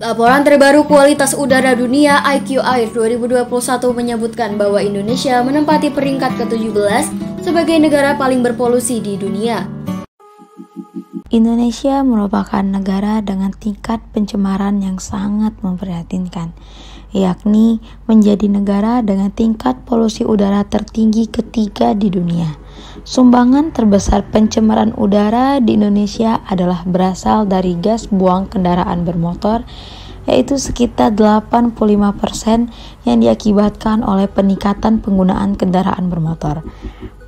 Laporan terbaru kualitas udara dunia IQ Air 2021 menyebutkan bahwa Indonesia menempati peringkat ke-17 sebagai negara paling berpolusi di dunia. Indonesia merupakan negara dengan tingkat pencemaran yang sangat memprihatinkan, yakni menjadi negara dengan tingkat polusi udara tertinggi ketiga di dunia. Sumbangan terbesar pencemaran udara di Indonesia adalah berasal dari gas buang kendaraan bermotor, yaitu sekitar 85% yang diakibatkan oleh peningkatan penggunaan kendaraan bermotor.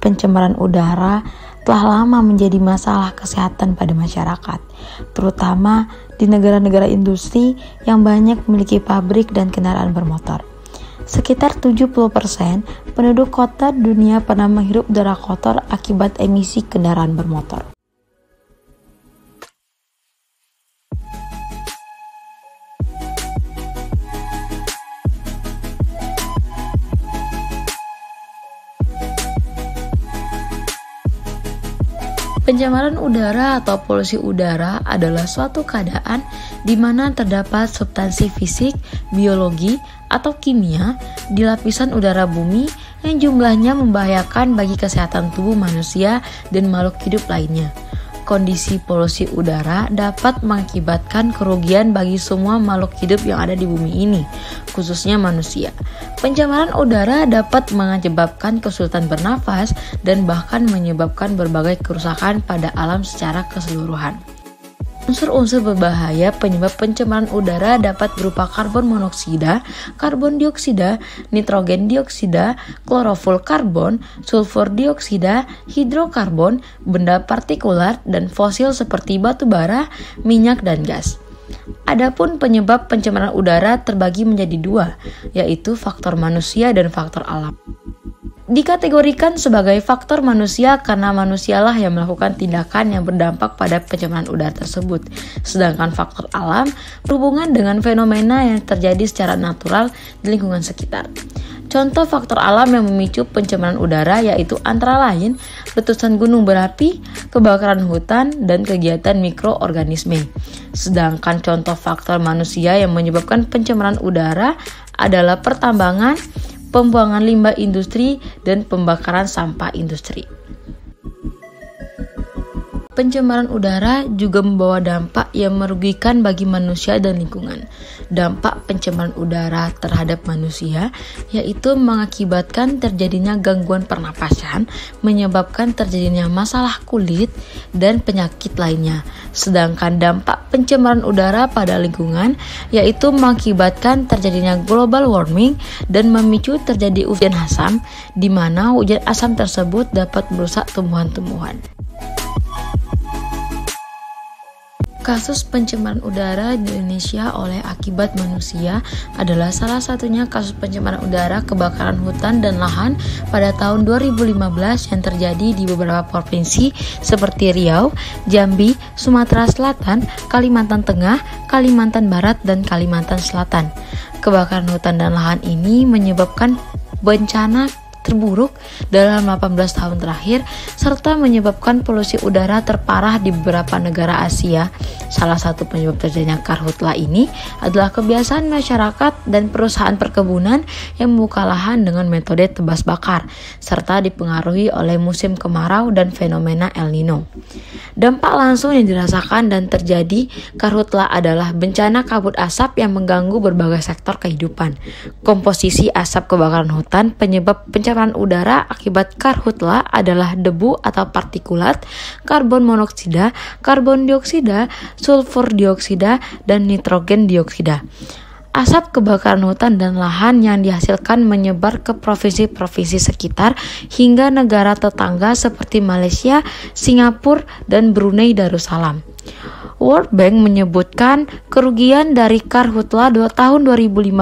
Pencemaran udara telah lama menjadi masalah kesehatan pada masyarakat, terutama di negara-negara industri yang banyak memiliki pabrik dan kendaraan bermotor. Sekitar 70% penduduk kota dunia pernah menghirup udara kotor akibat emisi kendaraan bermotor. Pencemaran udara atau polusi udara adalah suatu keadaan di mana terdapat substansi fisik, biologi, atau kimia di lapisan udara bumi yang jumlahnya membahayakan bagi kesehatan tubuh manusia dan makhluk hidup lainnya. Kondisi polusi udara dapat mengakibatkan kerugian bagi semua makhluk hidup yang ada di bumi ini, khususnya manusia. Pencemaran udara dapat menyebabkan kesulitan bernafas dan bahkan menyebabkan berbagai kerusakan pada alam secara keseluruhan. Unsur-unsur berbahaya penyebab pencemaran udara dapat berupa karbon monoksida, karbon dioksida, nitrogen dioksida, klorofulkarbon, sulfur dioksida, hidrokarbon, benda partikular, dan fosil seperti batu bara, minyak, dan gas. Adapun penyebab pencemaran udara terbagi menjadi dua, yaitu faktor manusia dan faktor alam. Dikategorikan sebagai faktor manusia karena manusialah yang melakukan tindakan yang berdampak pada pencemaran udara tersebut. Sedangkan faktor alam berhubungan dengan fenomena yang terjadi secara natural di lingkungan sekitar. Contoh faktor alam yang memicu pencemaran udara yaitu antara lain letusan gunung berapi, kebakaran hutan, dan kegiatan mikroorganisme. Sedangkan contoh faktor manusia yang menyebabkan pencemaran udara adalah pertambangan, pembuangan limbah industri, dan pembakaran sampah industri. Pencemaran udara juga membawa dampak yang merugikan bagi manusia dan lingkungan. Dampak pencemaran udara terhadap manusia yaitu mengakibatkan terjadinya gangguan pernapasan, menyebabkan terjadinya masalah kulit dan penyakit lainnya. Sedangkan dampak pencemaran udara pada lingkungan yaitu mengakibatkan terjadinya global warming dan memicu terjadi hujan asam, di mana hujan asam tersebut dapat merusak tumbuhan-tumbuhan. Kasus pencemaran udara di Indonesia oleh akibat manusia adalah salah satunya kasus pencemaran udara kebakaran hutan dan lahan pada tahun 2015 yang terjadi di beberapa provinsi seperti Riau, Jambi, Sumatera Selatan, Kalimantan Tengah, Kalimantan Barat, dan Kalimantan Selatan. Kebakaran hutan dan lahan ini menyebabkan bencana terburuk dalam 18 tahun terakhir serta menyebabkan polusi udara terparah di beberapa negara Asia. Salah satu penyebab terjadinya karhutla ini adalah kebiasaan masyarakat dan perusahaan perkebunan yang membuka lahan dengan metode tebas bakar serta dipengaruhi oleh musim kemarau dan fenomena El Nino. Dampak langsung yang dirasakan dan terjadi karhutla adalah bencana kabut asap yang mengganggu berbagai sektor kehidupan. Komposisi asap kebakaran hutan penyebab pencemaran udara akibat karhutla adalah debu atau partikulat, karbon monoksida, karbon dioksida, sulfur dioksida, dan nitrogen dioksida. Asap kebakaran hutan dan lahan yang dihasilkan menyebar ke provinsi-provinsi sekitar hingga negara tetangga seperti Malaysia, Singapura, dan Brunei Darussalam. World Bank menyebutkan kerugian dari karhutla tahun 2015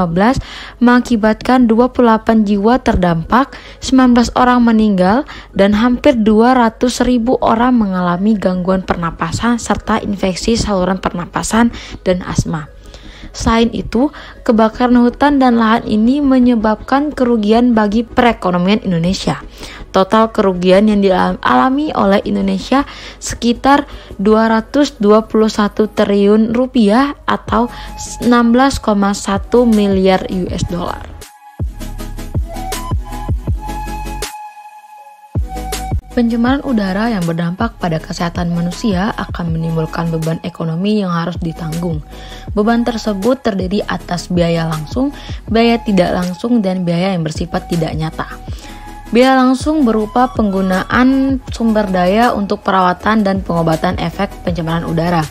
mengakibatkan 28 jiwa terdampak, 19 orang meninggal, dan hampir 200.000 orang mengalami gangguan pernapasan serta infeksi saluran pernapasan dan asma. Selain itu, kebakaran hutan dan lahan ini menyebabkan kerugian bagi perekonomian Indonesia. Total kerugian yang dialami oleh Indonesia sekitar 221 triliun rupiah atau 16,1 miliar US dollar. Pencemaran udara yang berdampak pada kesehatan manusia akan menimbulkan beban ekonomi yang harus ditanggung. Beban tersebut terdiri atas biaya langsung, biaya tidak langsung, dan biaya yang bersifat tidak nyata. Biaya langsung berupa penggunaan sumber daya untuk perawatan dan pengobatan efek pencemaran udara.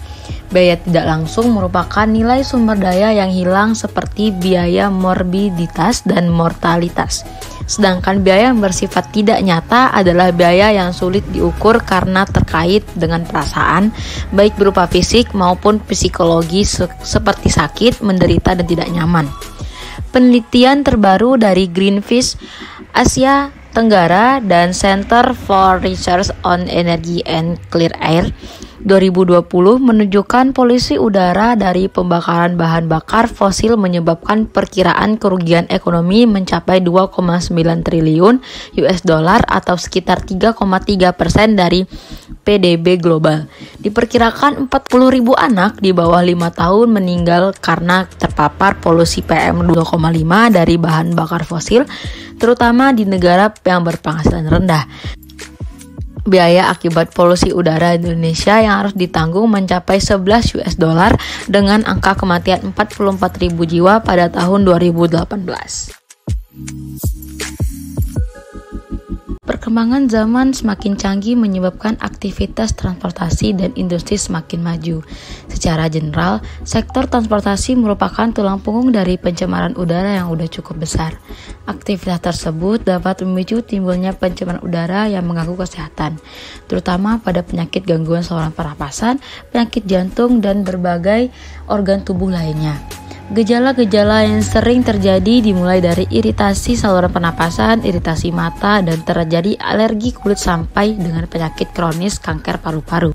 Biaya tidak langsung merupakan nilai sumber daya yang hilang seperti biaya morbiditas dan mortalitas. Sedangkan biaya yang bersifat tidak nyata adalah biaya yang sulit diukur karena terkait dengan perasaan, baik berupa fisik maupun psikologi seperti sakit, menderita, dan tidak nyaman. Penelitian terbaru dari Greenpeace Asia Tenggara dan Center for Research on Energy and Clean Air 2020 menunjukkan polusi udara dari pembakaran bahan bakar fosil menyebabkan perkiraan kerugian ekonomi mencapai 2,9 triliun US dollar atau sekitar 3,3% dari PDB global. Diperkirakan 40.000 anak di bawah 5 tahun meninggal karena terpapar polusi PM 2,5 dari bahan bakar fosil, terutama di negara yang berpenghasilan rendah. Biaya akibat polusi udara Indonesia yang harus ditanggung mencapai 11 US dollar dengan angka kematian 44.000 jiwa pada tahun 2018. Perkembangan zaman semakin canggih menyebabkan aktivitas transportasi dan industri semakin maju. Secara general, sektor transportasi merupakan tulang punggung dari pencemaran udara yang sudah cukup besar. Aktivitas tersebut dapat memicu timbulnya pencemaran udara yang mengganggu kesehatan, terutama pada penyakit gangguan saluran pernapasan, penyakit jantung, dan berbagai organ tubuh lainnya. Gejala-gejala yang sering terjadi dimulai dari iritasi saluran pernapasan, iritasi mata, dan terjadi alergi kulit sampai dengan penyakit kronis kanker paru-paru.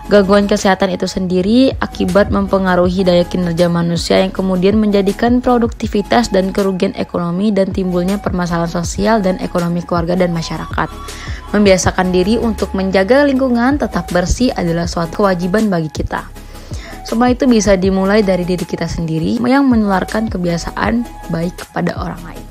Gangguan kesehatan itu sendiri akibat mempengaruhi daya kinerja manusia yang kemudian menjadikan produktivitas dan kerugian ekonomi dan timbulnya permasalahan sosial dan ekonomi keluarga dan masyarakat. Membiasakan diri untuk menjaga lingkungan tetap bersih adalah suatu kewajiban bagi kita. Semua itu bisa dimulai dari diri kita sendiri yang menularkan kebiasaan baik kepada orang lain.